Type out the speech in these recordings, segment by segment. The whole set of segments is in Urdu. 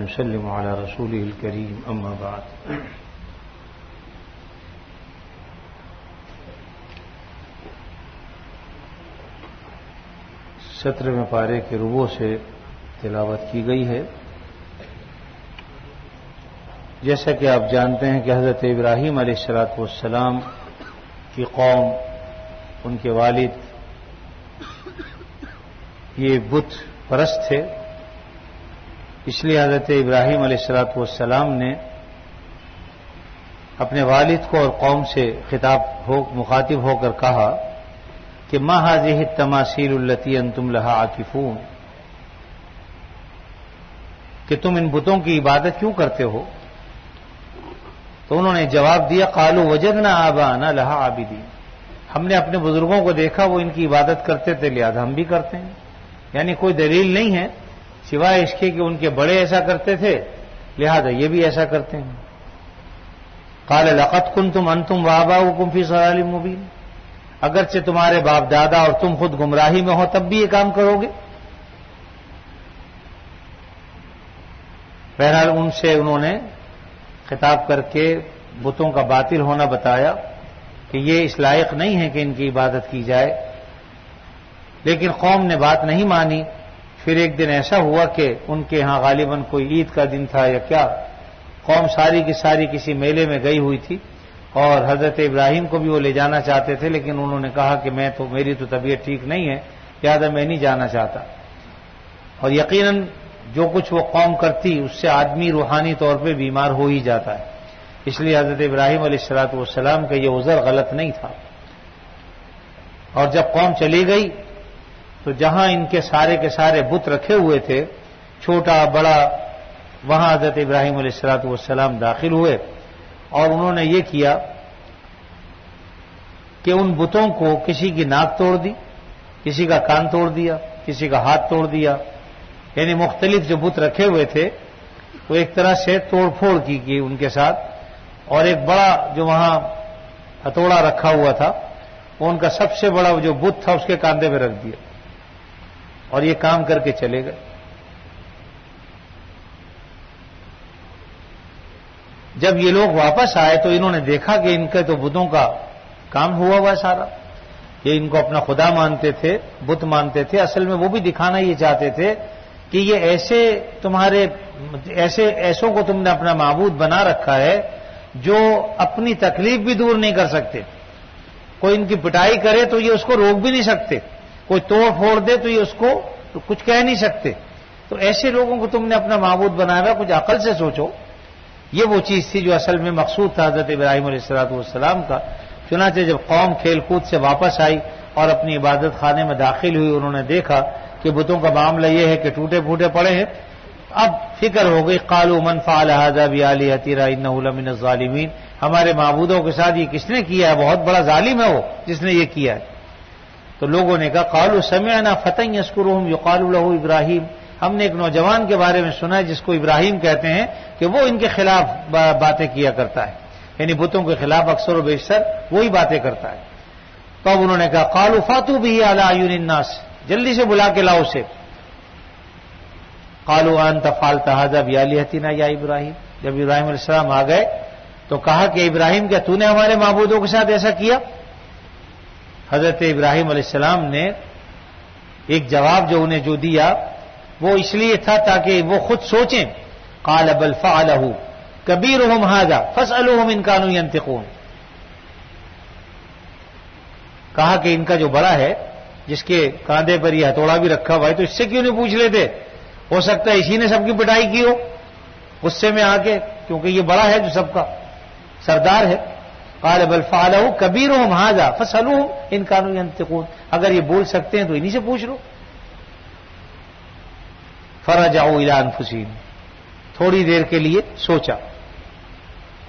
ونسلم على رسوله الكريم أما بعد. سترویں پارے کے ربوع سے تلاوت کی گئی ہے. جیسا کہ آپ جانتے ہیں کہ حضرت ابراہیم علیہ الصلوۃ والسلام کی قوم، ان کے والد یہ بت پرست تھے. اس لیے حضرت ابراہیم علیہ الصلوۃ والسلام نے اپنے والد کو اور قوم سے مخاطب ہو کر کہا کہ ما هذه التماثيل التي انتم لها عاکفون، کہ تم ان بتوں کی عبادت کیوں کرتے ہو؟ تو انہوں نے جواب دیا قالوا وجدنا آباءنا لها عابدين، ہم نے اپنے بزرگوں کو دیکھا وہ ان کی عبادت کرتے تھے لہذا ہم بھی کرتے ہیں. یعنی کوئی دلیل نہیں ہے سوائے اس کے کہ ان کے بڑے ایسا کرتے تھے لہذا یہ بھی ایسا کرتے ہیں. قال لقد كنتم انتم وآباؤكم في ضلال مبين، اگرچہ تمہارے باپ دادا اور تم خود گمراہی میں ہو تب بھی یہ کام کرو گے. بہرحال ان سے انہوں نے خطاب کر کے بتوں کا باطل ہونا بتایا کہ یہ اس لائق نہیں ہے کہ ان کی عبادت کی جائے. لیکن قوم نے بات نہیں مانی. پھر ایک دن ایسا ہوا کہ ان کے ہاں غالباً کوئی عید کا دن تھا یا کیا، قوم ساری کی ساری کسی میلے میں گئی ہوئی تھی اور حضرت ابراہیم کو بھی وہ لے جانا چاہتے تھے، لیکن انہوں نے کہا کہ میری تو طبیعت ٹھیک نہیں ہے لہذا میں نہیں جانا چاہتا. اور یقیناً جو کچھ وہ قوم کرتی اس سے آدمی روحانی طور پہ بیمار ہو ہی جاتا ہے. اس لیے حضرت ابراہیم علیہ الصلوۃ والسلام کا یہ عذر غلط نہیں تھا. اور جب قوم چلی گئی تو جہاں ان کے سارے بت رکھے ہوئے تھے چھوٹا بڑا، وہاں حضرت ابراہیم علیہ الصلوۃ والسلام داخل ہوئے اور انہوں نے یہ کیا کہ ان بتوں کو کسی کی ناک توڑ دی، کسی کا کان توڑ دیا، کسی کا ہاتھ توڑ دیا. یعنی مختلف جو بت رکھے ہوئے تھے وہ ایک طرح سے توڑ پھوڑ کی ان کے ساتھ. اور ایک بڑا جو وہاں ہتھوڑا رکھا ہوا تھا وہ ان کا سب سے بڑا جو بت تھا اس کے کاندھے پہ رکھ دیا اور یہ کام کر کے چلے گئے. جب یہ لوگ واپس آئے تو انہوں نے دیکھا کہ ان کے تو بتوں کا کام ہوا ہوا ہے. یہ ان کو اپنا خدا مانتے تھے، بت مانتے تھے. اصل میں وہ بھی دکھانا یہ چاہتے تھے کہ یہ ایسوں کو تم نے اپنا معبود بنا رکھا ہے جو اپنی تکلیف بھی دور نہیں کر سکتے. کوئی ان کی پٹائی کرے تو یہ اس کو روک بھی نہیں سکتے، کوئی توڑ پھوڑ دے تو یہ اس کو کچھ کہہ نہیں سکتے. تو ایسے لوگوں کو تم نے اپنا معبود بنایا ہوا، کچھ عقل سے سوچو. یہ وہ چیز تھی جو اصل میں مقصود تھا حضرت ابراہیم علیہ الصلوۃ والسلام کا. چنانچہ جب قوم کھیل کود سے واپس آئی اور اپنی عبادت خانے میں داخل ہوئی، انہوں نے دیکھا کہ بتوں کا معاملہ یہ ہے کہ ٹوٹے پھوٹے پڑے ہیں. اب فکر ہو گئی قالوا من فعل هذا بآلهتنا انه لمن الظالمین، ہمارے معبودوں کے ساتھ یہ کس نے کیا ہے؟ بہت بڑا ظالم ہے وہ جس نے یہ کیا ہے. تو لوگوں نے کہا قالوا سمعنا فتى يذكرهم يقال له ابراہیم، ہم نے ایک نوجوان کے بارے میں سنا ہے جس کو ابراہیم کہتے ہیں کہ وہ ان کے خلاف باتیں کیا کرتا ہے. یعنی بتوں کے خلاف اکثر و بیشتر وہی باتیں کرتا ہے. تو اب انہوں نے کہا قالوا فاتوا به على اعين الناس، جلدی سے بلا کے لاؤ اسے. قالوا انت فعلت هذا بآلهتنا یا ابراہیم، جب ابراہیم علیہ السلام آ گئے تو کہا کہ ابراہیم کیا تو نے ہمارے معبودوں کے ساتھ ایسا کیا؟ حضرت ابراہیم علیہ السلام نے ایک جواب جو انہیں جو دیا وہ اس لیے تھا تاکہ وہ خود سوچیں. قال بل فعله كبيرهم هذا فاسألوهم ان كانوا ينطقون، کہا کہ ان کا جو بڑا ہے جس کے کاندھے پر یہ ہتھوڑا بھی رکھا ہوا ہے تو اس سے کیوں نہیں پوچھ لیتے؟ ہو سکتا ہے اسی نے سب کی پٹائی کی ہو غصے میں آ کے، کیونکہ یہ بڑا ہے جو سب کا سردار ہے. قال بل فعله كبيرهم هذا فاسألوهم ان كانوا ينطقون، اگر یہ بول سکتے ہیں تو انہی سے پوچھ لو. فرجعوا الى انفسهم، تھوڑی دیر کے لیے سوچا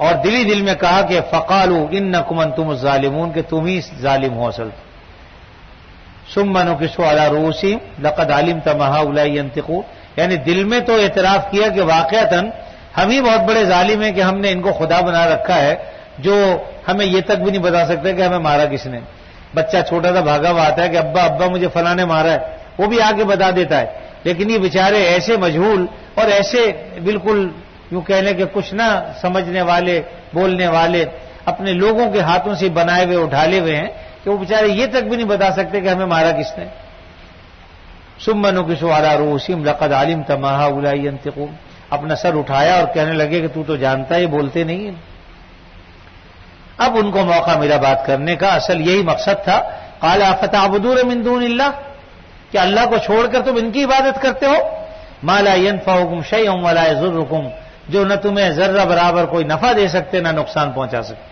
اور دل میں کہا کہ فقالوا انکم انتم الظالمون، کہ تم ہی ظالم ہو اصل. ثم نكسوا على رؤوسهم لقد علمت ما هؤلاء ينطقون، یعنی دل میں تو اعتراف کیا کہ واقعتاً ہم ہی بہت بڑے ظالم ہیں کہ ہم نے ان کو خدا بنا رکھا ہے جو ہمیں یہ تک بھی نہیں بتا سکتے کہ ہمیں مارا کس نے. بچہ چھوٹا سا بھاگا ہوا آتا ہے کہ ابا مجھے فلاں نے مارا ہے، وہ بھی آگے بتا دیتا ہے. لیکن یہ بیچارے ایسے مجہول اور ایسے بالکل یوں کہنے کہ کچھ نہ سمجھنے والے بولنے والے اپنے لوگوں کے ہاتھوں سے بنائے ہوئے اٹھالے ہوئے ہیں کہ وہ بیچارے یہ تک بھی نہیں بتا سکتے کہ ہمیں مارا کس نے. ثم نكسوا على رؤوسهم لقد علمت ما هؤلاء ينطقون. اپنا سر اٹھایا اور کہنے لگے کہ تو جانتا ہے یہ بولتے نہیں ہیں. اب ان کو موقع ملا بات کرنے کا. اصل یہی مقصد تھا. قال افتعبدون من دون اللہ, کہ اللہ کو چھوڑ کر تم ان کی عبادت کرتے ہو. ما لا ينفعكم شيئا ولا يضركم, جو نہ تمہیں ذرہ برابر کوئی نفع دے سکتے نہ نقصان پہنچا سکتے.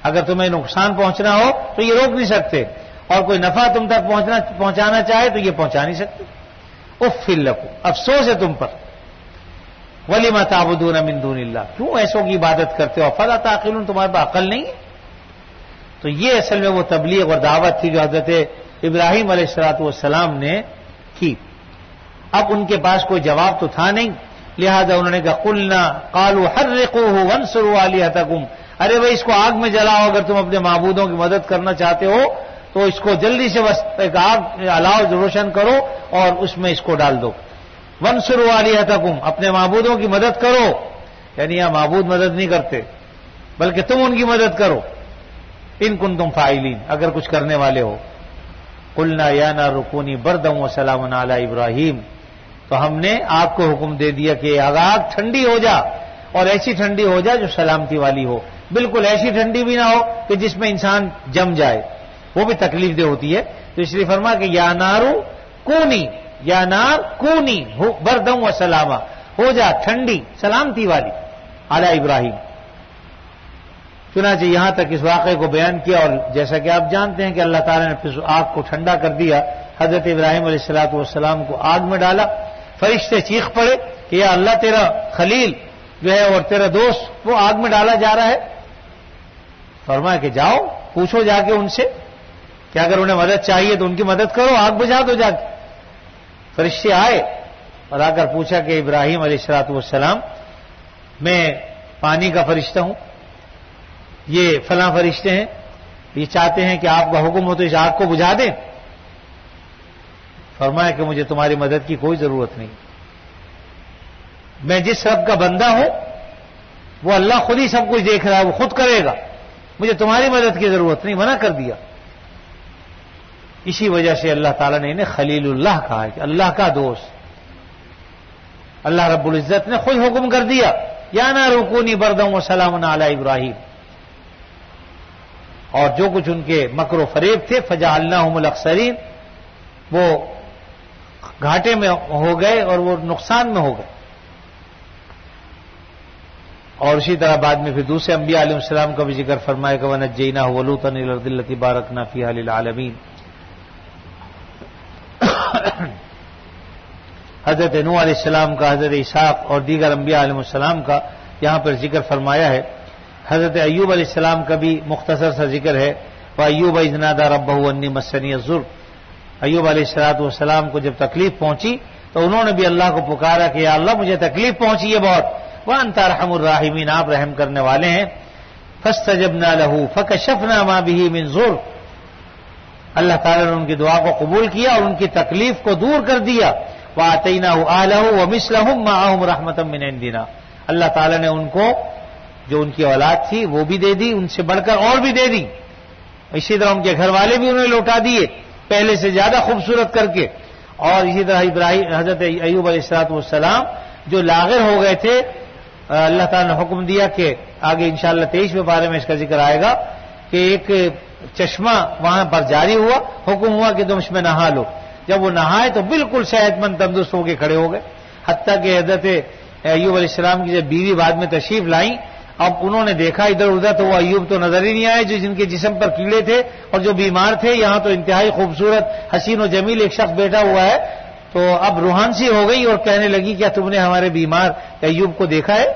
اگر تمہیں نقصان پہنچنا ہو تو یہ روک نہیں سکتے, اور کوئی نفع تم تک پہنچانا چاہے تو یہ پہنچا نہیں سکتے. اف لکم, افسوس ہے تم پر. ولم تعبدون من دون اللہ, کیوں ایسوں کی عبادت کرتے ہو. فلا تعقلون, تمہارے پاس عقل نہیں ہے. تو یہ اصل میں وہ تبلیغ اور دعوت تھی جو حضرت ابراہیم علیہ السلام نے کی. اب ان کے پاس کوئی جواب تو تھا نہیں, لہذا انہوں نے کہا قلنا قالوا حرقوه وانصروا آلهتكم, ارے بھائی اس کو آگ میں جلاؤ, اگر تم اپنے معبودوں کی مدد کرنا چاہتے ہو تو اس کو جلدی سے بس ایک آگ الاؤ روشن کرو اور اس میں اس کو ڈال دو. وانصروا آلهتكم, اپنے معبودوں کی مدد کرو. یعنی یہاں معبود مدد نہیں کرتے بلکہ تم ان کی مدد کرو. ان کنتم فاعلین, اگر کچھ کرنے والے ہو. قلنا یا نار کونی بردا وسلاما علی ابراہیم, تو ہم نے آگ کو حکم دے دیا کہ آگ ٹھنڈی ہو جا, اور ایسی ٹھنڈی ہو جا جو سلامتی والی ہو. بالکل ایسی ٹھنڈی بھی نہ ہو کہ جس میں انسان جم جائے, وہ بھی تکلیف دہ ہوتی ہے. تو اس لیے فرما کہ یا نارو کونی, یا نار کونی بردا وسلاما, ہو جا ٹھنڈی سلامتی والی علی ابراہیم. چنانچہ یہاں تک اس واقعے کو بیان کیا, اور جیسا کہ آپ جانتے ہیں کہ اللہ تعالیٰ نے پھر آگ کو ٹھنڈا کر دیا. حضرت ابراہیم علیہ السلام کو آگ میں ڈالا. فرشتے چیخ پڑے کہ یا اللہ تیرا خلیل جو ہے اور تیرا دوست وہ آگ میں ڈالا جا رہا ہے. فرمایا کہ جاؤ پوچھو جا کے ان سے کہ اگر انہیں مدد چاہیے تو ان کی مدد کرو, آگ بجھا دو جا کے. فرشتے آئے اور آ کر پوچھا کہ ابراہیم علیہ السلام, میں پانی کا فرشتہ ہوں, یہ فلاں فرشتے ہیں, یہ چاہتے ہیں کہ آپ کا حکم ہو تو اس آگ کو بجھا دیں. فرمایا کہ مجھے تمہاری مدد کی کوئی ضرورت نہیں, میں جس رب کا بندہ ہوں وہ اللہ خود ہی سب کچھ دیکھ رہا ہے, وہ خود کرے گا, مجھے تمہاری مدد کی ضرورت نہیں. منع کر دیا. اسی وجہ سے اللہ تعالیٰ نے انہیں خلیل اللہ کہا ہے کہ اللہ کا دوست. اللہ رب العزت نے خود حکم کر دیا یا نار کونی بردا وسلاما علی ابراہیم. اور جو کچھ ان کے مکر و فریب تھے فجعلناہم الاخسرین, وہ گھاٹے میں ہو گئے اور وہ نقصان میں ہو گئے. اور اسی طرح بعد میں پھر دوسرے انبیاء علیہ السلام کا بھی ذکر فرمایا کہ وَنَجَّيْنَاهُ وَلُوطًا إِلَى الْأَرْضِ الَّتِي بَارَكْنَا فِيهَا لِلْعَالَمِينَ. حضرت نوح علیہ السلام کا, حضرت اسحاق اور دیگر انبیاء علیہ السلام کا یہاں پر ذکر فرمایا ہے. حضرت ایوب علیہ السلام کا بھی مختصر سا ذکر ہے. وَأَيُّوبَ إِذْ نَادَىٰ رَبَّهُ أَنِّي مَسَّنِيَ الضُّرُّ. ایوب علیہ السلام کو جب تکلیف پہنچی تو انہوں نے بھی اللہ کو پکارا کہ یا اللہ مجھے تکلیف پہنچی ہے بہت. وَأَنْتَ أَرْحَمُ الرَّاحِمِينَ, آپ رحم کرنے والے ہیں. فَاسْتَجَبْنَا لَهُ فَكَشَفْنَا مَا بِهِ مِنْ ضُرٍّ. اللہ تعالیٰ نے ان کی دعا کو قبول کیا اور ان کی تکلیف کو دور کر دیا. وَآتَيْنَاهُ أَهْلَهُ وَمِثْلَهُم مَّعَهُمْ رَحْمَةً مِّنْ عِندِنَا. اللہ تعالیٰ نے ان کو جو ان کی اولاد تھی وہ بھی دے دی, ان سے بڑھ کر اور بھی دے دی. اسی طرح ان کے گھر والے بھی انہیں لوٹا دیے پہلے سے زیادہ خوبصورت کر کے. اور اسی طرح حضرت ایوب علیہ السلام جو لاغر ہو گئے تھے, اللہ تعالیٰ نے حکم دیا کہ آگے انشاءاللہ 23ویں پارے میں اس کا ذکر آئے گا کہ ایک چشمہ وہاں پر جاری ہوا, حکم ہوا کہ تم اس میں نہا لو. جب وہ نہائے تو بالکل صحت مند تندرست ہو کے کھڑے ہو گئے. حتیٰ کہ حضرت ایوب علیہ السلام کی جب بیوی بعد میں تشریف لائیں, اب انہوں نے دیکھا ادھر ادھر تو وہ ایوب تو نظر ہی نہیں آئے جو جن کے جسم پر کیڑے تھے اور جو بیمار تھے. یہاں تو انتہائی خوبصورت حسین و جمیل ایک شخص بیٹھا ہوا ہے. تو اب روحانسی ہو گئی اور کہنے لگی کیا تم نے ہمارے بیمار ایوب کو دیکھا ہے؟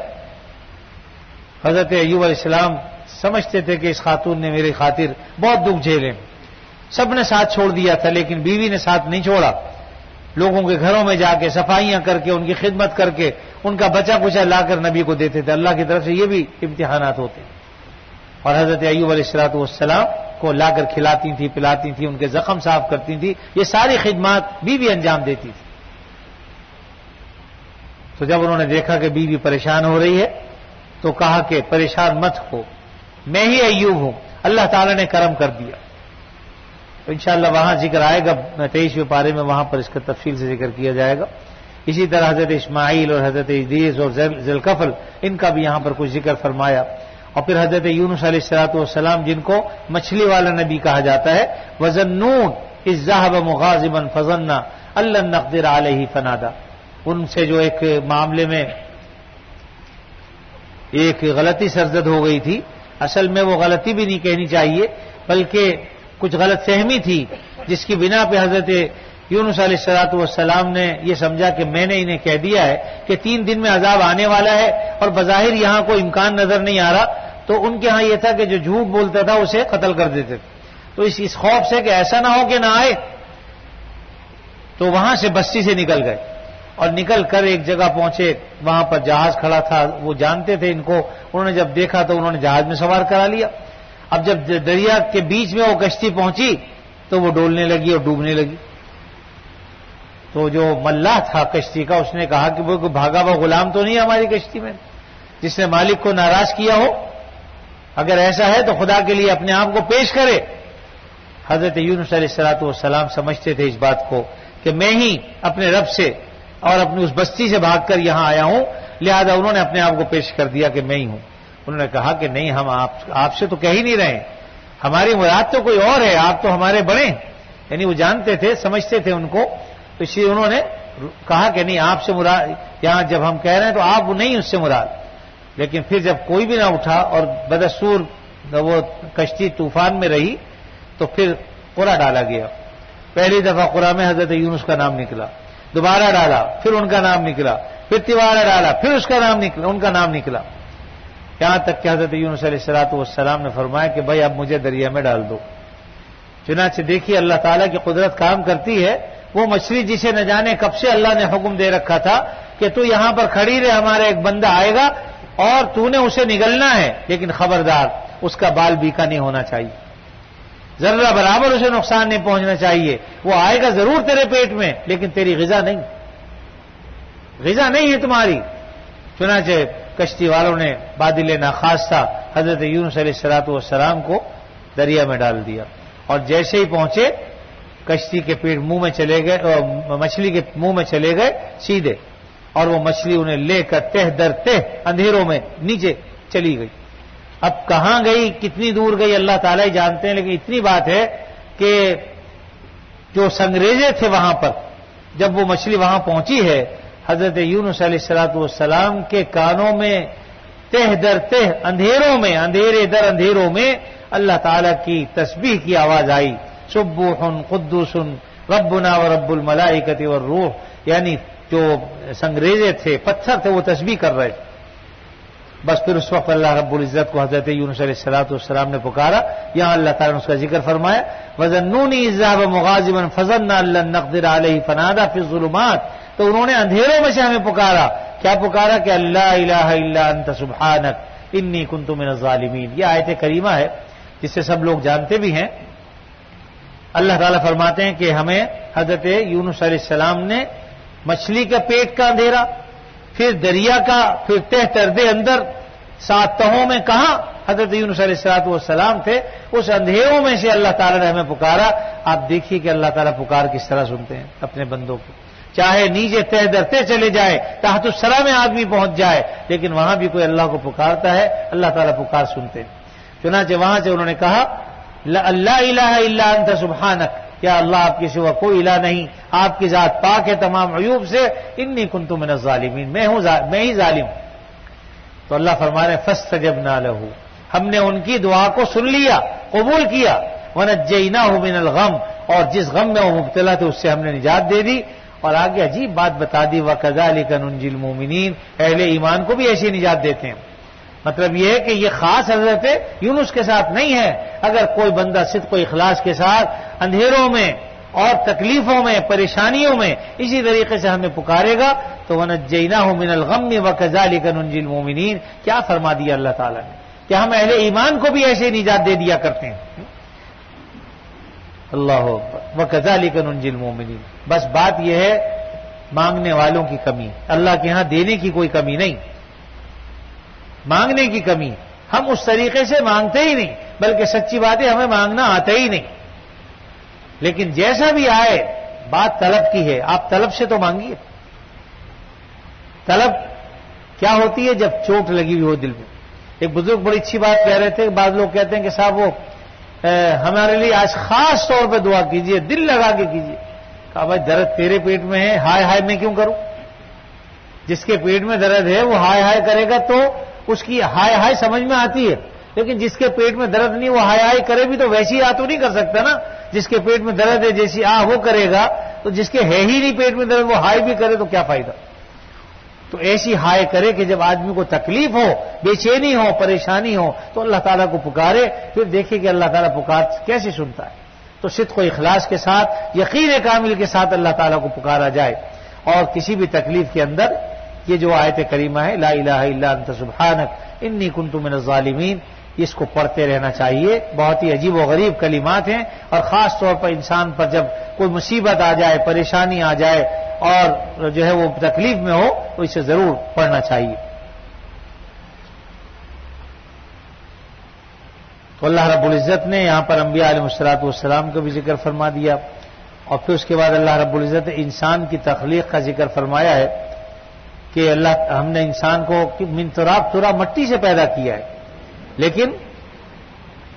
حضرت ایوب علیہ السلام سمجھتے تھے کہ اس خاتون نے میری خاطر بہت دکھ جھیلے. سب نے ساتھ چھوڑ دیا تھا لیکن بیوی نے ساتھ نہیں چھوڑا. لوگوں کے گھروں میں جا کے صفائیاں کر کے ان کی خدمت کر کے ان کا بچا کچا لا کر نبی کو دیتے تھے. اللہ کی طرف سے یہ بھی امتحانات ہوتے. اور حضرت ایوب علیہ السلام کو لا کر کھلاتی تھی, پلاتی تھی, ان کے زخم صاف کرتی تھی. یہ ساری خدمات بیوی انجام دیتی تھی. تو جب انہوں نے دیکھا کہ بیوی پریشان ہو رہی ہے تو کہا کہ پریشان مت ہو، میں ہی ایوب ہوں، اللہ تعالیٰ نے کرم کر دیا۔ تو انشاءاللہ وہاں ذکر آئے گا 23ویں پارے میں، وہاں پر اس کا تفصیل سے ذکر کیا جائے گا۔ اسی طرح حضرت اسماعیل اور حضرت ادریس اور ذوالکفل ان کا بھی یہاں پر کچھ ذکر فرمایا۔ اور پھر حضرت یونس علیہ الصلوۃ والسلام جن کو مچھلی والا نبی کہا جاتا ہے، وَظَنُّونَ إِذ ذَّهَبَ مُغَاضِبًا فَظَنَّ أَن لَّن نَّقْدِرَ عَلَيْهِ فَنَادَىٰ، ان سے جو ایک معاملے میں ایک غلطی سرزد ہو گئی تھی، اصل میں وہ غلطی بھی نہیں کہنی چاہیے بلکہ کچھ غلط فہمی تھی، جس کی بنا پہ حضرت یونس علیہ الصلوۃ والسلام نے یہ سمجھا کہ میں نے انہیں کہہ دیا ہے کہ 3 دن میں عذاب آنے والا ہے، اور بظاہر یہاں کوئی امکان نظر نہیں آ رہا، تو ان کے ہاں یہ تھا کہ جو جھوٹ بولتا تھا اسے قتل کر دیتے تھے۔ تو اس خوف سے کہ ایسا نہ ہو کہ نہ آئے، تو وہاں سے بستی سے نکل گئے اور نکل کر ایک جگہ پہنچے، وہاں پر جہاز کھڑا تھا، وہ جانتے تھے ان کو، انہوں نے جب دیکھا تو انہوں نے جہاز میں سوار کرا لیا۔ اب جب دریا کے بیچ میں وہ کشتی پہنچی تو وہ ڈولنے لگی اور ڈوبنے لگی۔ تو جو ملاح تھا کشتی کا، اس نے کہا کہ وہ کوئی بھاگا ہوا غلام تو نہیں ہماری کشتی میں جس نے مالک کو ناراض کیا ہو؟ اگر ایسا ہے تو خدا کے لیے اپنے آپ کو پیش کرے۔ حضرت یونس علیہ الصلوۃ والسلام سمجھتے تھے اس بات کو کہ میں ہی اپنے رب سے اور اپنی اس بستی سے بھاگ کر یہاں آیا ہوں، لہذا انہوں نے اپنے آپ کو پیش کر دیا کہ میں ہی ہوں۔ انہوں نے کہا کہ نہیں، ہم آپ سے تو کہہ ہی نہیں رہے، ہماری مراد تو کوئی اور ہے، آپ تو ہمارے بڑے ہیں۔ یعنی وہ جانتے تھے، سمجھتے تھے ان کو، تو اس لیے انہوں نے کہا کہ نہیں، آپ سے مراد، یہاں جب ہم کہہ رہے ہیں تو آپ نہیں اس سے مراد۔ لیکن پھر جب کوئی بھی نہ اٹھا اور بدستور وہ کشتی طوفان میں رہی تو پھر قرعہ ڈالا گیا۔ پہلی دفعہ قرعہ میں حضرت یونس کا نام نکلا، دوبارہ ڈالا، پھر ان کا نام نکلا، پھر تیسرا ڈالا، پھر اس کا نام نکلا، ان کا نام نکلا، یہاں تک کہ حضرت یونس علیہ الصلوۃ والسلام نے فرمایا کہ بھائی اب مجھے دریا میں ڈال دو۔ چنانچہ دیکھیے اللہ تعالیٰ کی قدرت کام کرتی ہے، وہ مچھلی جسے نہ جانے کب سے اللہ نے حکم دے رکھا تھا کہ تو یہاں پر کھڑی رہے، ہمارا ایک بندہ آئے گا اور تو نے اسے نگلنا ہے، لیکن خبردار اس کا بال بیکا نہیں ہونا چاہیے، ذرہ برابر اسے نقصان نہیں پہنچنا چاہیے۔ وہ آئے گا ضرور تیرے پیٹ میں، لیکن تیری غذا نہیں، غذا نہیں ہے تمہاری۔ چنانچہ کشتی والوں نے بادل ناخواستہ حضرت یونس علیہ الصلوۃ والسلام کو دریا میں ڈال دیا، اور جیسے ہی پہنچے کشتی کے پیٹ منہ میں چلے گئے، مچھلی کے منہ میں چلے گئے سیدھے، اور وہ مچھلی انہیں لے کر تہ در تہ اندھیروں میں نیچے چلی گئی۔ اب کہاں گئی، کتنی دور گئی، اللہ تعالیٰ ہی جانتے ہیں، لیکن اتنی بات ہے کہ جو سنگریزے تھے وہاں پر، جب وہ مچھلی وہاں پہنچی ہے، حضرت یونس علیہ الصلوۃ والسلام کے کانوں میں تہ در تہ اندھیروں میں، اندھیرے در اندھیروں میں اللہ تعالیٰ کی تسبیح کی آواز آئی، سبوح قدوس ربنا ورب الملائکۃ والروح، یعنی جو سنگریزے تھے، پتھر تھے، وہ تسبیح کر رہے تھے۔ بس پھر اس وقت اللہ رب العزت کو حضرت یونس علیہ الصلوۃ والسلام نے پکارا، یہاں اللہ تعالیٰ نے اس کا ذکر فرمایا، وَظَنُّونِ إِذ ذَّهَبَ مُغَاضِبًا فَظَنَّ أَن لَّن نَّقْدِرَ عَلَيْهِ فَنَادَىٰ فِي الظُّلُمَاتِ، تو انہوں نے اندھیروں میں سے ہمیں پکارا، کیا پکارا کہ اللہ الہ الا انت سبحانک انی کنت من الظالمین۔ یہ آیت کریمہ ہے جسے سب لوگ جانتے بھی ہیں۔ اللہ تعالیٰ فرماتے ہیں کہ ہمیں حضرت یونس علیہ السلام نے مچھلی کا پیٹ کا اندھیرا، پھر دریا کا، پھر تہ تردے اندر 7 تہوں میں کہاں حضرت یونس علیہ الصلوۃ والسلام تھے، اس اندھیروں میں سے اللہ تعالیٰ نے ہمیں پکارا۔ آپ دیکھیے کہ اللہ تعالیٰ پکار کس طرح سنتے ہیں اپنے بندوں کو، چاہے نیچے تہ درتے چلے جائے، تحت الثری میں آدمی پہنچ جائے، لیکن وہاں بھی کوئی اللہ کو پکارتا ہے، اللہ تعالیٰ پکار سنتے ہیں۔ چنانچہ وہاں سے انہوں نے کہا اللہ الہ الا انت سبحانک، کیا اللہ آپ کے سوا کوئی الہ نہیں، آپ کی ذات پاک ہے تمام عیوب سے، انی کنت من الظالمین، میں ہی ظالم ہوں۔ تو اللہ فرما رہے ہیں فاستجبنا لہ، ہم نے ان کی دعا کو سن لیا، قبول کیا، ونجیناہ من الغم، اور جس غم میں وہ مبتلا تھے اس سے ہم نے نجات دے دی۔ اور آگے عجیب بات بتا دی، وَكَذَلِكَ نُنْجِي الْمُؤْمِنِينَ، اہل ایمان کو بھی ایسی نجات دیتے ہیں۔ مطلب یہ ہے کہ یہ خاص حضرت یونس کے ساتھ نہیں ہے، اگر کوئی بندہ صدق و اخلاص کے ساتھ اندھیروں میں اور تکلیفوں میں، پریشانیوں میں اسی طریقے سے ہمیں پکارے گا تو وَنَجَّيْنَاهُ مِنَ الْغَمِّ وَكَذَلِكَ نُنْجِي الْمُؤْمِنِينَ، کیا فرما دیا اللہ تعالیٰ نے کہ ہم اہل ایمان کو بھی ایسے نجات دے دیا کرتے ہیں۔ اللہ اکبر، وَكَذَلِكَ نُنْجِي الْمُؤْمِنِينَ۔ بس بات یہ ہے مانگنے والوں کی کمی، اللہ کے ہاں دینے کی کوئی کمی نہیں، مانگنے کی کمی، ہم اس طریقے سے مانگتے ہی نہیں، بلکہ سچی بات ہے ہمیں مانگنا آتا ہی نہیں، لیکن جیسا بھی آئے بات طلب کی ہے، آپ طلب سے تو مانگیے۔ طلب کیا ہوتی ہے؟ جب چوٹ لگی ہوئی ہو دل میں۔ ایک بزرگ بڑی اچھی بات کہہ رہے تھے، بعض لوگ کہتے ہیں کہ صاحب وہ ہمارے لیے آج خاص طور پہ دعا کیجئے، دل لگا کے کیجئے۔ کہا بھائی درد تیرے پیٹ میں ہے، ہائے ہائے میں کیوں کروں؟ جس کے پیٹ میں درد ہے وہ ہائے ہائے کرے گا تو اس کی ہائے ہائے سمجھ میں آتی ہے، لیکن جس کے پیٹ میں درد نہیں وہ ہائے ہائے کرے بھی تو ویسی آ تو نہیں کر سکتا نا۔ جس کے پیٹ میں درد ہے جیسی وہ کرے گا، تو جس کے ہے ہی نہیں پیٹ میں درد وہ ہائے بھی کرے تو کیا فائدہ؟ تو ایسی ہائے کرے کہ جب آدمی کو تکلیف ہو، بے چینی ہو، پریشانی ہو، تو اللہ تعالیٰ کو پکارے، پھر دیکھے کہ اللہ تعالیٰ پکار کیسے سنتا ہے۔ تو صدق و اخلاص کے ساتھ، یقین کامل کے ساتھ اللہ تعالیٰ کو پکارا جائے، اور کسی بھی تکلیف کے اندر یہ جو آیت کریمہ ہے لا الہ الا انت سبحانک انی کنت من الظالمین، اس کو پڑھتے رہنا چاہیے۔ بہت ہی عجیب و غریب کلمات ہیں، اور خاص طور پر انسان پر جب کوئی مصیبت آ جائے، پریشانی آ جائے اور جو ہے وہ تکلیف میں ہو تو اسے ضرور پڑھنا چاہیے۔ تو اللہ رب العزت نے یہاں پر انبیاء علیہ الصلوۃ والسلام کا بھی ذکر فرما دیا، اور پھر اس کے بعد اللہ رب العزت نے انسان کی تخلیق کا ذکر فرمایا ہے کہ ہم نے انسان کو من تراب، تراب مٹی سے پیدا کیا ہے، لیکن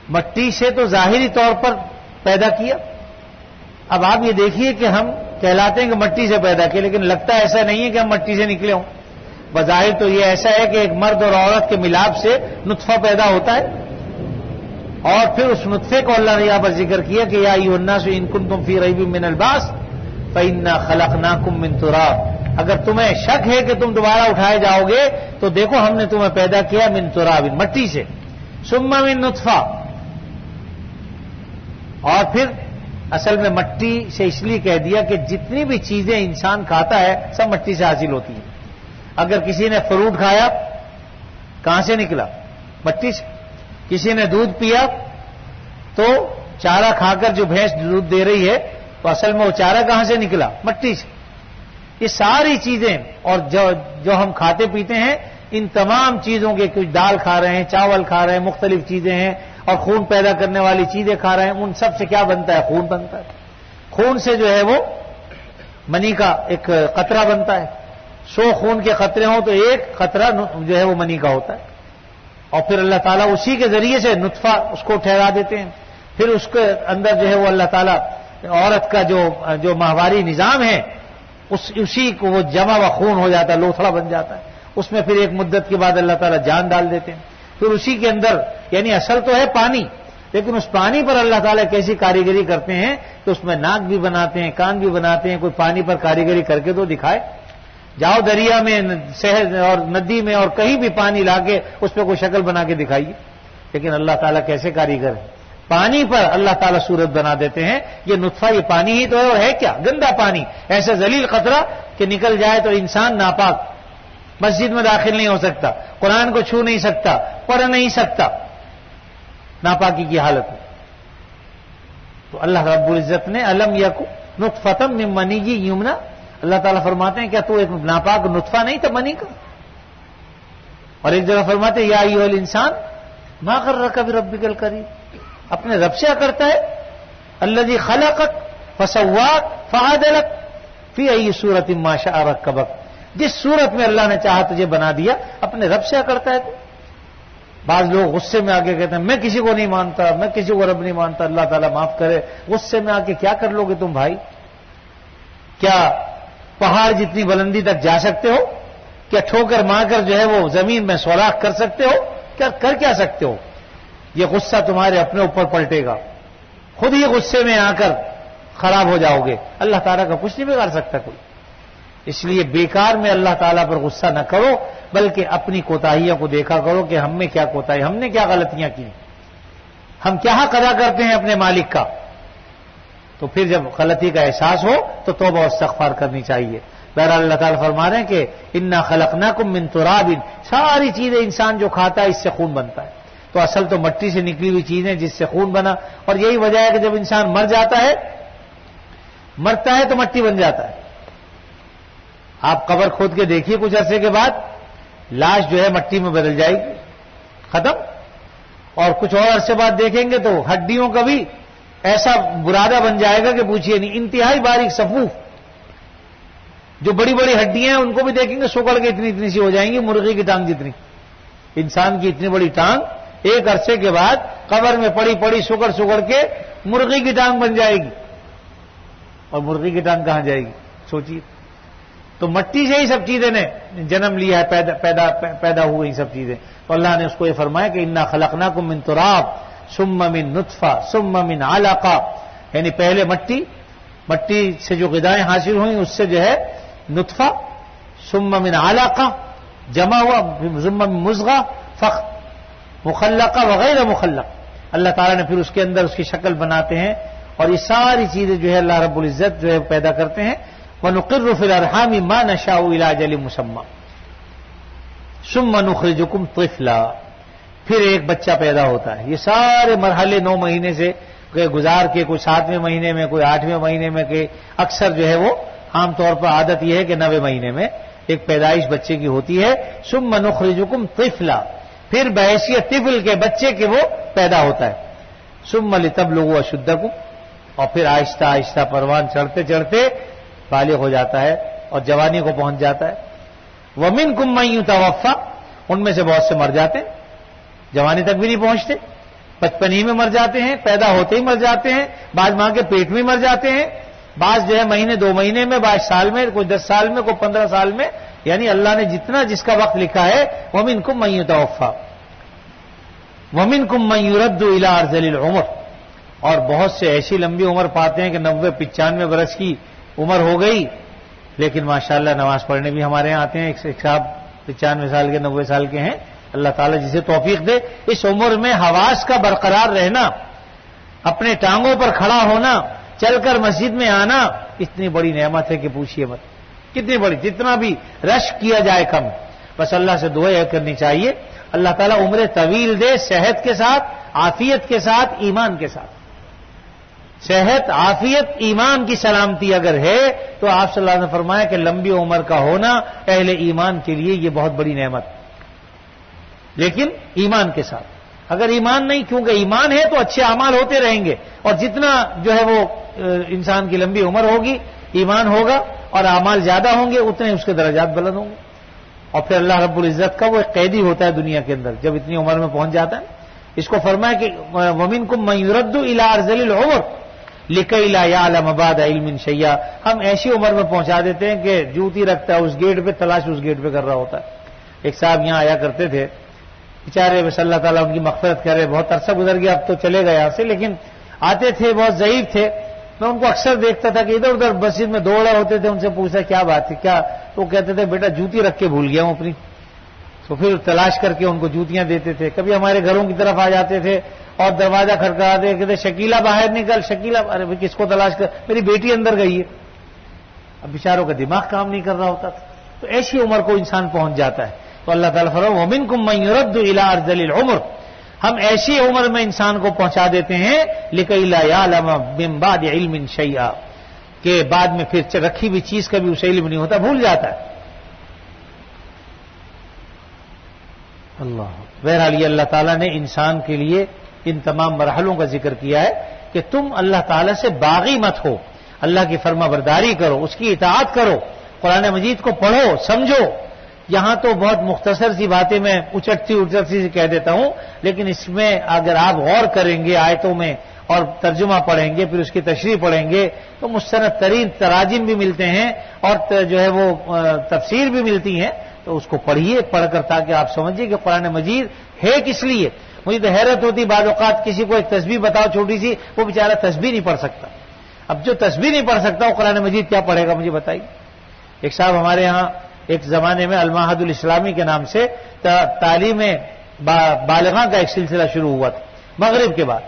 مٹی سے تو ظاہری طور پر پیدا کیا۔ اب آپ یہ دیکھیے کہ ہم کہلاتے ہیں کہ مٹی سے پیدا کیا، لیکن لگتا ایسا نہیں ہے کہ ہم مٹی سے نکلے ہوں۔ بظاہر تو یہ ایسا ہے کہ ایک مرد اور عورت کے ملاپ سے نطفہ پیدا ہوتا ہے، اور پھر اس نطفے کو اللہ نے یہاں پر ذکر کیا کہ یا ایھا الناس ان کنتم فی ریب من البعث فانا خلقناکم من تراب، اگر تمہیں شک ہے کہ تم دوبارہ اٹھائے جاؤ گے تو دیکھو ہم نے تمہیں پیدا کیا من تراب، مٹی سے، ثم من نطفہ، اور پھر اصل میں مٹی سے اس لیے کہہ دیا کہ جتنی بھی چیزیں انسان کھاتا ہے سب مٹی سے حاصل ہوتی ہیں۔ اگر کسی نے فروٹ کھایا کہاں سے نکلا؟ مٹی سے۔ کسی نے دودھ پیا تو چارہ کھا کر جو بھینس دودھ دے رہی ہے تو اصل میں وہ چارہ کہاں سے نکلا؟ مٹی سے۔ یہ ساری چیزیں اور جو ہم کھاتے پیتے ہیں ان تمام چیزوں کے، کچھ دال کھا رہے ہیں، چاول کھا رہے ہیں، مختلف چیزیں ہیں، اور خون پیدا کرنے والی چیزیں کھا رہے ہیں، ان سب سے کیا بنتا ہے؟ خون بنتا ہے۔ خون سے جو ہے وہ منی کا ایک قطرہ بنتا ہے۔ 100 خون کے قطرے ہوں تو ایک قطرہ جو ہے وہ منی کا ہوتا ہے، اور پھر اللہ تعالیٰ اسی کے ذریعے سے نطفہ اس کو ٹھہرا دیتے ہیں۔ پھر اس کے اندر جو ہے وہ اللہ تعالیٰ عورت کا جو ماہواری نظام ہے اسی کو وہ جمع و خون ہو جاتا ہے، لوتھڑا بن جاتا ہے، اس میں پھر ایک مدت کے بعد اللہ تعالیٰ جان ڈال دیتے ہیں۔ پھر اسی کے اندر، یعنی اصل تو ہے پانی، لیکن اس پانی پر اللہ تعالیٰ کیسی کاریگری کرتے ہیں کہ اس میں ناک بھی بناتے ہیں، کان بھی بناتے ہیں۔ کوئی پانی پر کاریگری کر کے تو دکھائے، جاؤ دریا میں، شہر اور ندی میں اور کہیں بھی پانی لا کے اس پہ کوئی شکل بنا کے دکھائیے، لیکن اللہ تعالیٰ کیسے کاریگر ہے؟ پانی پر اللہ تعالیٰ صورت بنا دیتے ہیں۔ یہ نطفہ یہ پانی ہی تو ہے، اور ہے کیا؟ گندا پانی، ایسا ذلیل قطرہ کہ نکل جائے تو انسان ناپاک، مسجد میں داخل نہیں ہو سکتا، قرآن کو چھو نہیں سکتا، پڑھ نہیں سکتا، ناپاکی کی حالت میں۔ تو اللہ رب العزت نے الم یکن نطفۃ من منی یمنا، اللہ تعالیٰ فرماتے ہیں کیا تو ایک ناپاک نطفہ نہیں تھا منی کا؟ اور ایک جگہ فرماتے ہیں یا ایھا الانسان ما غرک بربک الکریم، اپنے رب سے کرتا ہے الذی خلقک فسواک فعدلک فی ای صورت ما شاء رکبک، جس صورت میں اللہ نے چاہا تجھے بنا دیا، اپنے رب سے کرتا ہے تو۔ بعض لوگ غصے میں آ کے کہتے ہیں میں کسی کو نہیں مانتا، میں کسی کو رب نہیں مانتا، اللہ تعالیٰ معاف کرے۔ غصے میں آ کے کیا کر لو گے تم بھائی؟ کیا پہاڑ جتنی بلندی تک جا سکتے ہو؟ کیا ٹھوکر مار کر جو ہے وہ زمین میں سوراخ کر سکتے ہو؟ کر کیا سکتے ہو؟ یہ غصہ تمہارے اپنے اوپر پلٹے گا، خود ہی غصے میں آ کر خراب ہو جاؤ گے۔ اللہ تعالیٰ کا کچھ نہیں بگاڑ سکتا کوئی۔ اس لیے بیکار میں اللہ تعالیٰ پر غصہ نہ کرو، بلکہ اپنی کوتاہیوں کو دیکھا کرو کہ ہم میں کیا کوتاہی، ہم نے کیا غلطیاں کی، ہم کیا حق ادا کرتے ہیں اپنے مالک کا۔ تو پھر جب غلطی کا احساس ہو تو توبہ و استغفار کرنی چاہیے۔ بہرحال اللہ تعالیٰ فرما رہے ہیں کہ انا خلقناکم من تراب، ساری چیزیں انسان جو کھاتا ہے اس سے خون بنتا ہے، تو اصل تو مٹی سے نکلی ہوئی چیزیں جس سے خون بنا، اور یہی وجہ ہے کہ جب انسان مرتا ہے تو مٹی بن جاتا ہے، آپ قبر کھود کے دیکھیے کچھ عرصے کے بعد لاش جو ہے مٹی میں بدل جائے گی، ختم. اور کچھ اور عرصے بعد دیکھیں گے تو ہڈیوں کا بھی ایسا برادہ بن جائے گا کہ پوچھئے نہیں. انتہائی باریک صفوف جو بڑی بڑی ہڈیاں ہیں ان کو بھی دیکھیں گے سکڑ کے اتنی اتنی سی ہو جائیں گی، مرغی کی ٹانگ جتنی. انسان کی اتنی بڑی ٹانگ ایک عرصے کے بعد قبر میں پڑی پڑی سکڑ سکڑ کے مرغی کی ٹانگ بن جائے گی. اور مرغی کی ٹانگ کہاں جائے گی سوچیے. تو مٹی سے ہی سب چیزیں نے جنم لیا ہے، پیدا ہوئی یہ سب چیزیں. تو اللہ نے اس کو یہ فرمایا کہ انا خلقناکم من تراب ثم من نطفہ ثم من علقہ، یعنی پہلے مٹی سے جو غذائیں حاصل ہوئیں اس سے جو ہے نطفہ، ثم من علقہ جمع ہوا، ثم من مضغہ مخلقہ وغیر مخلق. اللہ تعالیٰ نے پھر اس کے اندر اس کی شکل بناتے ہیں اور یہ ساری چیزیں جو ہے اللہ رب العزت جو ہے پیدا کرتے ہیں. وَنُقِرُّ فِي الْأَرْحَامِ مَا نَشَاءُ إِلَىٰ أَجَلٍ مُّسَمًّى ثُمَّ نُخْرِجُكُمْ طِفْلًا، پھر ایک بچہ پیدا ہوتا ہے. یہ سارے مرحلے 9 مہینے سے گزار کے کوئی 7ویں مہینے میں کوئی 8ویں مہینے میں کہ اکثر جو ہے وہ عام طور پر عادت یہ ہے کہ 9ویں مہینے میں ایک پیدائش بچے کی ہوتی ہے. ثُمَّ نُخْرِجُكُمْ طِفْلًا، پھر بحیثیت طفل کے بچے کے وہ پیدا ہوتا ہے. ثُمَّ لِتَبْلُغُوا أَشُدَّكُمْ، اور پھر آہستہ آہستہ پروان چڑھتے چڑھتے بالغ ہو جاتا ہے اور جوانی کو پہنچ جاتا ہے. وَمِنْكُمْ مَن يُتَوَفَّى، ان میں سے بہت سے مر جاتے ہیں، جوانی تک بھی نہیں پہنچتے، بچپن ہی میں مر جاتے ہیں، پیدا ہوتے ہی مر جاتے ہیں، بعض ماں کے پیٹ میں مر جاتے ہیں، بعض جو ہے مہینے 2 مہینے میں، بعض سال میں، کوئی 10 سال میں، کوئی 15 سال میں. یعنی اللہ نے جتنا جس کا وقت لکھا ہے. وَمِنْكُمْ مَن يُتَوَفَّى وَمِنْكُمْ مَن يُرَدُّ إِلَىٰ أَرْذَلِ الْعُمُرِ، اور بہت سے ایسی لمبی عمر پاتے ہیں کہ 90-95 برس کی عمر ہو گئی لیکن ماشاءاللہ نماز پڑھنے بھی ہمارے یہاں آتے ہیں. ایک صاحب 95 سال کے 90 سال کے ہیں. اللہ تعالیٰ جسے توفیق دے اس عمر میں حواس کا برقرار رہنا، اپنے ٹانگوں پر کھڑا ہونا، چل کر مسجد میں آنا، اتنی بڑی نعمت ہے کہ پوچھئے مت. کتنی بڑی، جتنا بھی رش کیا جائے کم. بس اللہ سے دعا یہ کرنی چاہیے اللہ تعالیٰ عمر طویل دے، صحت کے ساتھ، عافیت کے ساتھ، ایمان کے ساتھ. صحت، عافیت، ایمان کی سلامتی اگر ہے تو آپ صلی اللہ علیہ وسلم نے فرمایا کہ لمبی عمر کا ہونا اہل ایمان کے لیے یہ بہت بڑی نعمت. لیکن ایمان کے ساتھ. اگر ایمان نہیں، کیونکہ ایمان ہے تو اچھے اعمال ہوتے رہیں گے، اور جتنا جو ہے وہ انسان کی لمبی عمر ہوگی، ایمان ہوگا اور اعمال زیادہ ہوں گے، اتنے اس کے درجات بلند ہوں گے. اور پھر اللہ رب العزت کا وہ ایک قیدی ہوتا ہے دنیا کے اندر جب اتنی عمر میں پہنچ جاتا ہے. اس کو فرمایا کہ وَمِنْكُمْ مَن يُرَدُّ إِلَىٰ أَرْذَلِ الْعُمُرِ لِكَيْ لَا يَعْلَمَ بَعْدَ عِلْمٍ شَيْئًا، ہم ایسی عمر میں پہنچا دیتے ہیں کہ جوتی رکھتا ہے اس گیٹ پہ، تلاش اس گیٹ پہ کر رہا ہوتا ہے. ایک صاحب یہاں آیا کرتے تھے، بیچارے بس اللہ تعالیٰ ان کی مغفرت کرے، بہت عرصہ گزر گیا اب تو چلے گئے یہاں سے، لیکن آتے تھے، بہت ضعیف تھے. میں ان کو اکثر دیکھتا تھا کہ ادھر ادھر مسجد میں دوڑ رہے ہوتے تھے. ان سے پوچھا کیا بات ہے کیا، تو کہتے تھے بیٹا جوتی رکھ کے بھول گیا ہوں اپنی. تو پھر تلاش کر کے ان کو جوتیاں دیتے تھے. کبھی ہمارے گھروں کی طرف آ جاتے تھے اور دروازہ کھٹکھٹاتے کہتے شکیلا باہر نکل، شکیلا. ارے بھائی کس کو تلاش کر، میری بیٹی اندر گئی ہے. اب بیچاروں کا دماغ کام نہیں کر رہا ہوتا تھا. تو ایسی عمر کو انسان پہنچ جاتا ہے. تو اللہ تعالیٰ فرمایا وَمِنْكُمْ مَن يُرَدُّ إِلَىٰ أَرْذَلِ الْعُمُرِ، ہم ایسی عمر میں انسان کو پہنچا دیتے ہیں لِكَيْ لَا يَعْلَمَ مِن بَعْدِ عِلْمٍ شَيْئًا، کہ بعد میں پھر رکھی ہوئی چیز کا بھی اسے علم نہیں ہوتا، بھول جاتا ہے. اللہ. بہرحال یہ اللہ تعالیٰ نے انسان کے لیے ان تمام مرحلوں کا ذکر کیا ہے کہ تم اللہ تعالیٰ سے باغی مت ہو، اللہ کی فرما برداری کرو، اس کی اطاعت کرو، قرآن مجید کو پڑھو، سمجھو. یہاں تو بہت مختصر سی باتیں میں اچٹتی سی کہہ دیتا ہوں، لیکن اس میں اگر آپ غور کریں گے آیتوں میں اور ترجمہ پڑھیں گے، پھر اس کی تشریح پڑھیں گے تو مستند ترین تراجم بھی ملتے ہیں اور جو ہے وہ تفسیر بھی ملتی ہیں. تو اس کو پڑھیے، پڑھ کر تاکہ آپ سمجھیے کہ قرآن مجید ہے کس لیے. مجھے تو حیرت ہوتی بعض اوقات کسی کو ایک تسبیح بتاؤ چھوٹی سی، وہ بیچارہ تسبیح نہیں پڑھ سکتا. اب جو تسبیح نہیں پڑھ سکتا وہ قرآن مجید کیا پڑھے گا، مجھے بتائیے. ایک صاحب ہمارے ہاں ایک زمانے میں المعہد الاسلامی کے نام سے تعلیم بالغاں کا ایک سلسلہ شروع ہوا تھا مغرب کے بعد.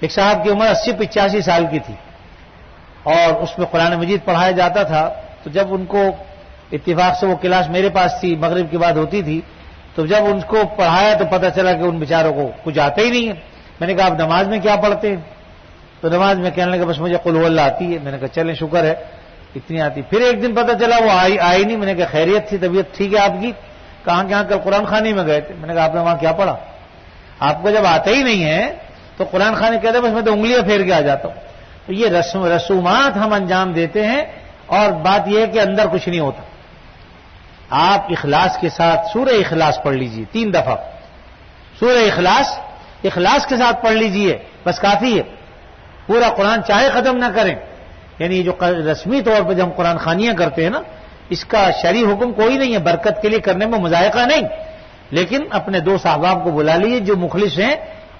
ایک صاحب کی عمر 80-85 سال کی تھی اور اس میں قرآن مجید پڑھایا جاتا تھا. تو جب ان کو اتفاق سے وہ کلاس میرے پاس تھی، مغرب کے بعد ہوتی تھی، تو جب ان کو پڑھایا تو پتہ چلا کہ ان بیچاروں کو کچھ آتا ہی نہیں ہے. میں نے کہا آپ نماز میں کیا پڑھتے ہیں؟ تو نماز میں کہنے لگا بس مجھے قل هو اللہ آتی ہے. میں نے کہا چلیں شکر ہے. اتنی آتی. پھر ایک دن پتہ چلا وہ آئی نہیں. میں نے کہا خیریت تھی, طبیعت ٹھیک ہے آپ کی؟ کہاں کہاں کل قرآن خوانی میں گئے تھے. میں نے کہا آپ نے وہاں کیا پڑھا؟ آپ کو جب آتا ہی نہیں ہے تو قرآن خوانی کہتے ہیں بس میں تو انگلیاں پھیر کے آ جاتا ہوں. تو یہ رسومات ہم انجام دیتے ہیں اور بات یہ ہے کہ اندر کچھ نہیں ہوتا. آپ اخلاص کے ساتھ سورہ اخلاص پڑھ لیجئے 3 دفعہ. سورہ اخلاص کے ساتھ پڑھ لیجئے, بس کافی ہے. پورا قرآن چاہے ختم نہ کریں. یعنی جو رسمی طور پہ جب ہم قرآن خوانیاں کرتے ہیں نا, اس کا شرعی حکم کوئی نہیں ہے, برکت کے لیے کرنے میں مذائقہ نہیں, لیکن اپنے 2 احباب کو بلا لیجیے جو مخلص ہیں,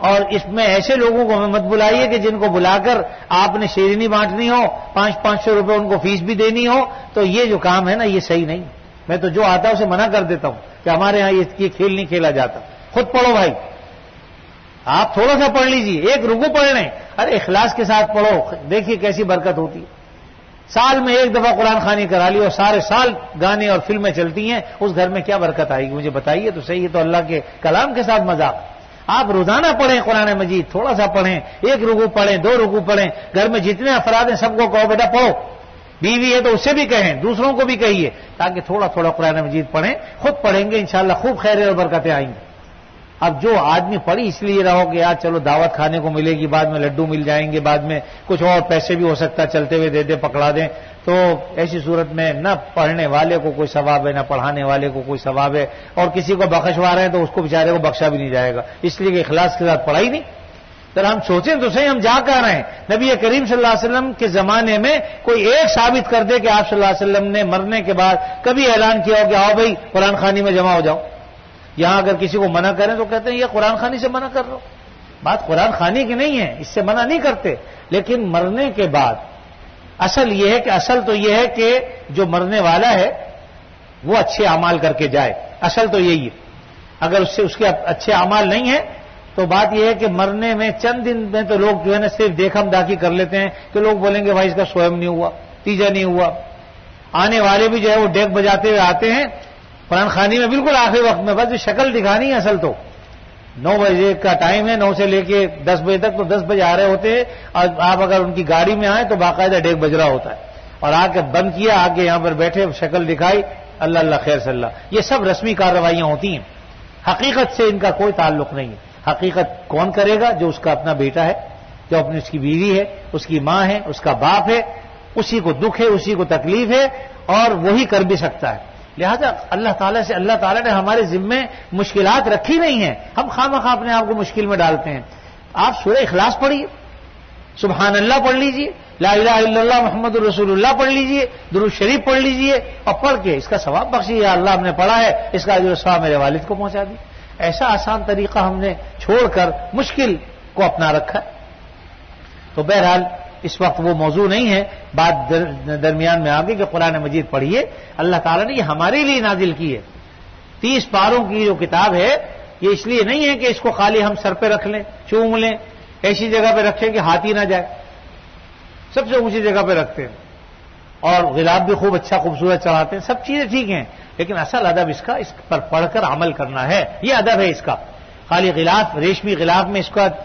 اور اس میں ایسے لوگوں کو مت بلائیے کہ جن کو بلا کر آپ نے شیرینی بانٹنی ہو, 500 روپے ان کو فیس بھی دینی ہو. تو یہ جو کام ہے نا یہ صحیح نہیں. میں تو جو آتا ہے اسے منع کر دیتا ہوں کہ ہمارے ہاں یہ کھیل نہیں کھیلا جاتا. خود پڑھو بھائی, آپ تھوڑا سا پڑھ لیجیے, 1 رکوع پڑھ لیں, ارے اخلاص کے ساتھ پڑھو, دیکھیے کیسی برکت ہوتی ہے. سال میں 1 دفعہ قرآن خوانی کرا لی اور سارے سال گانے اور فلمیں چلتی ہیں, اس گھر میں کیا برکت آئے گی؟ مجھے بتائیے تو صحیح. ہے تو اللہ کے کلام کے ساتھ مذاق. آپ روزانہ پڑھیں قرآن مجید, تھوڑا سا پڑھیں, 1 رکوع پڑھیں, 2 رکوع پڑھیں. گھر میں جتنے افراد ہیں سب کو کہو بیٹا پڑھو. بیوی ہے تو اس سے بھی کہیں, دوسروں کو بھی کہیے, تاکہ تھوڑا تھوڑا قرآن مجید پڑھیں. خود پڑھیں گے انشاءاللہ خوب خیر اور برکتیں آئیں گی. اب جو آدمی پڑھی اس لیے رہو کہ یار چلو دعوت کھانے کو ملے گی, بعد میں لڈو مل جائیں گے, بعد میں کچھ اور پیسے بھی ہو سکتا ہے چلتے ہوئے دے دیں, پکڑا دیں, تو ایسی صورت میں نہ پڑھنے والے کو کوئی ثواب ہے نہ پڑھانے والے کو کوئی ثواب ہے, اور کسی کو بخشوا رہے ہیں تو اس کو بیچارے کو بخشا بھی نہیں جائے گا, اس لیے کہ اخلاص کے ساتھ پڑھائی نہیں. ذرا ہم سوچیں تو صحیح, ہم جا کر رہے ہیں. نبی کریم صلی اللہ علیہ وسلم کے زمانے میں کوئی ایک ثابت کر دے کہ آپ صلی اللہ علیہ وسلم نے مرنے کے بعد کبھی اعلان کیا ہو کہ آؤ بھائی قرآن خوانی میں جمع ہو جاؤ. یہاں اگر کسی کو منع کریں تو کہتے ہیں یہ قرآن خوانی سے منع کر رہا ہو. بات قرآن خوانی کی نہیں ہے, اس سے منع نہیں کرتے, لیکن مرنے کے بعد اصل یہ ہے کہ اصل تو یہ ہے کہ جو مرنے والا ہے وہ اچھے اعمال کر کے جائے. اصل تو یہی ہے. اگر اس کے اچھے اعمال نہیں ہیں تو بات یہ ہے کہ مرنے میں چند دن میں تو لوگ جو ہے نا صرف دیکھم داخی کر لیتے ہیں کہ لوگ بولیں گے بھائی اس کا سوئم نہیں ہوا, تیجا نہیں ہوا. آنے والے بھی جو ہے وہ ڈیک بجاتے ہوئے آتے ہیں قرآن خوانی میں بالکل آخری وقت میں, بس شکل دکھانی ہے. اصل تو 9 بجے کا ٹائم ہے, 9 سے لے کے 10 بجے تک, تو 10 بجے آ رہے ہوتے ہیں, اور آپ اگر ان کی گاڑی میں آئیں تو باقاعدہ ڈیک بج رہا ہوتا ہے, اور آ کے بند کیا, آ کے یہاں پر بیٹھے, شکل دکھائی, اللہ اللہ خیر صلی اللہ. یہ سب رسمی کارروائیاں ہوتی ہیں, حقیقت سے ان کا کوئی تعلق نہیں ہے. حقیقت کون کرے گا؟ جو اس کا اپنا بیٹا ہے, جو اپنی اس کی بیوی ہے, اس کی ماں ہے, اس کا باپ ہے, اسی کو دکھ ہے, اسی کو تکلیف ہے, اور وہی کر بھی سکتا ہے. لہذا اللہ تعالیٰ نے ہمارے ذمے مشکلات رکھی نہیں ہیں, ہم خواہ اپنے آپ کو مشکل میں ڈالتے ہیں. آپ سورہ اخلاص پڑھیے, سبحان اللہ پڑھ لیجئے, لا الہ الا اللہ محمد الرسول اللہ پڑھ لیجئے, درود شریف پڑھ لیجئے, اور پڑھ کے اس کا ثواب بخشیے. اللہ ہم نے پڑھا ہے, اس کا اجر و ثواب میرے والد کو پہنچا دی. ایسا آسان طریقہ ہم نے چھوڑ کر مشکل کو اپنا رکھا. تو بہرحال اس وقت وہ موضوع نہیں ہے, بات درمیان میں آگے کہ قرآن مجید پڑھیے. اللہ تعالیٰ نے یہ ہمارے لیے نازل کی ہے. 30 پاروں کی جو کتاب ہے یہ اس لیے نہیں ہے کہ اس کو خالی ہم سر پہ رکھ لیں, چوم لیں, ایسی جگہ پہ رکھیں کہ ہاتھی نہ جائے, سب سے اونچی جگہ پہ رکھتے ہیں, اور غلاف بھی خوب اچھا خوبصورت چڑھاتے ہیں. سب چیزیں ٹھیک ہیں, لیکن اصل ادب اس پر پڑھ کر عمل کرنا ہے. یہ ادب ہے اس کا. خالی غلاف, ریشمی غلاف میں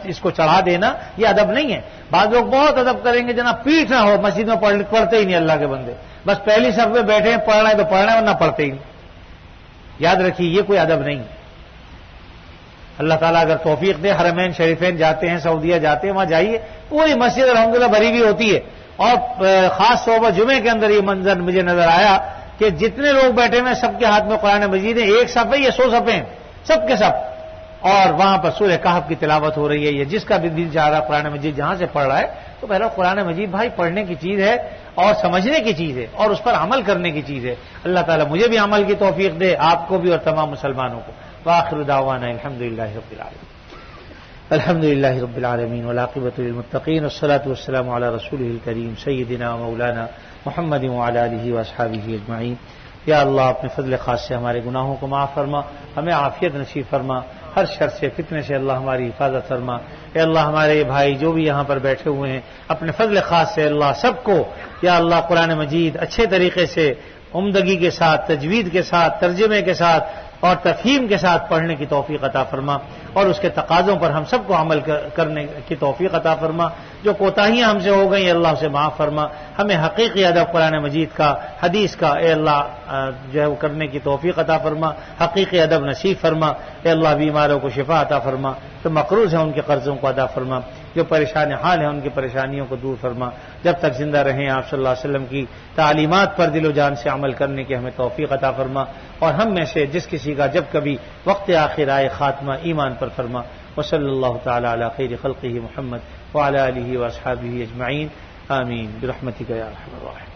اس کو چڑھا دینا یہ ادب نہیں ہے. بعض لوگ بہت ادب کریں گے, جناب پیٹ نہ ہو, مسجد میں پڑھتے ہی نہیں اللہ کے بندے, بس پہلی صف میں بیٹھے ہیں, پڑھ رہے ہیں تو پڑھ رہے ہیں, ورنہ پڑھتے ہی نہیں. یاد رکھیے یہ کوئی ادب نہیں. اللہ تعالیٰ اگر توفیق دے, حرمین شریفین جاتے ہیں, سعودیہ جاتے ہیں, وہاں جائیے, پوری مسجد الحمدللہ بھری ہوئی ہوتی ہے. اور خاص طور پر جمعے کے اندر یہ منظر مجھے نظر آیا کہ جتنے لوگ بیٹھے ہوئے سب کے ہاتھ میں قرآن مجید ہے, 1 صفحے یا 100 صفحے ہیں, سب کے سب, اور وہاں پر سورہ کہف کی تلاوت ہو رہی ہے. یہ جس کا بھی دل چاہ رہا قرآن مجید جہاں سے پڑھ رہا ہے, تو بہرحال قرآن مجید بھائی پڑھنے کی چیز ہے, اور سمجھنے کی چیز ہے, اور اس پر عمل کرنے کی چیز ہے. اللہ تعالیٰ مجھے بھی عمل کی توفیق دے, آپ کو بھی اور تمام مسلمانوں کو. وآخر دعوانا الحمدللہ رب العالمین. الحمدللہ رب العالمین والعاقبۃ للمتقین والصلاة والسلام علی رسولہ الکریم سیدنا مولانا محمد وعلی آلہ واصحابہ اجمعین. یا اللہ اپنے فضل خاص سے ہمارے گناہوں کو معاف فرما, ہمیں عافیت نصیب فرما, ہر شر سے فتنے سے اللہ ہماری حفاظت فرما. اے اللہ ہمارے بھائی جو بھی یہاں پر بیٹھے ہوئے ہیں اپنے فضل خاص سے اللہ سب کو یا اللہ قرآن مجید اچھے طریقے سے, عمدگی کے ساتھ, تجوید کے ساتھ, ترجمے کے ساتھ اور تفہیم کے ساتھ پڑھنے کی توفیق عطا فرما، اور اس کے تقاضوں پر ہم سب کو عمل کرنے کی توفیق عطا فرما۔ جو کوتاہیاں ہم سے ہو گئیں اللہ سے معاف فرما، ہمیں حقیقی ادب قرآن مجید کا، حدیث کا اے اللہ جو ہے وہ کرنے کی توفیق عطا فرما، حقیقی ادب نصیب فرما۔ اے اللہ بیماروں کو شفا عطا فرما، جو مقروض ہیں ان کے قرضوں کو ادا فرما، جو پریشان حال ہیں ان کی پریشانیوں کو دور فرما۔ جب تک زندہ رہیں آپ صلی اللہ علیہ وسلم کی تعلیمات پر دل و جان سے عمل کرنے کی ہمیں توفیق عطا فرما، اور ہم میں سے جس کسی کا جب کبھی وقت آخر آئے خاتمہ ایمان پر فرما۔ وصلی اللہ تعالی علی خیر خلقہ محمد وعلی آلہ واصحابہ اجمعین، آمین برحمتک یا ارحم الراحمین۔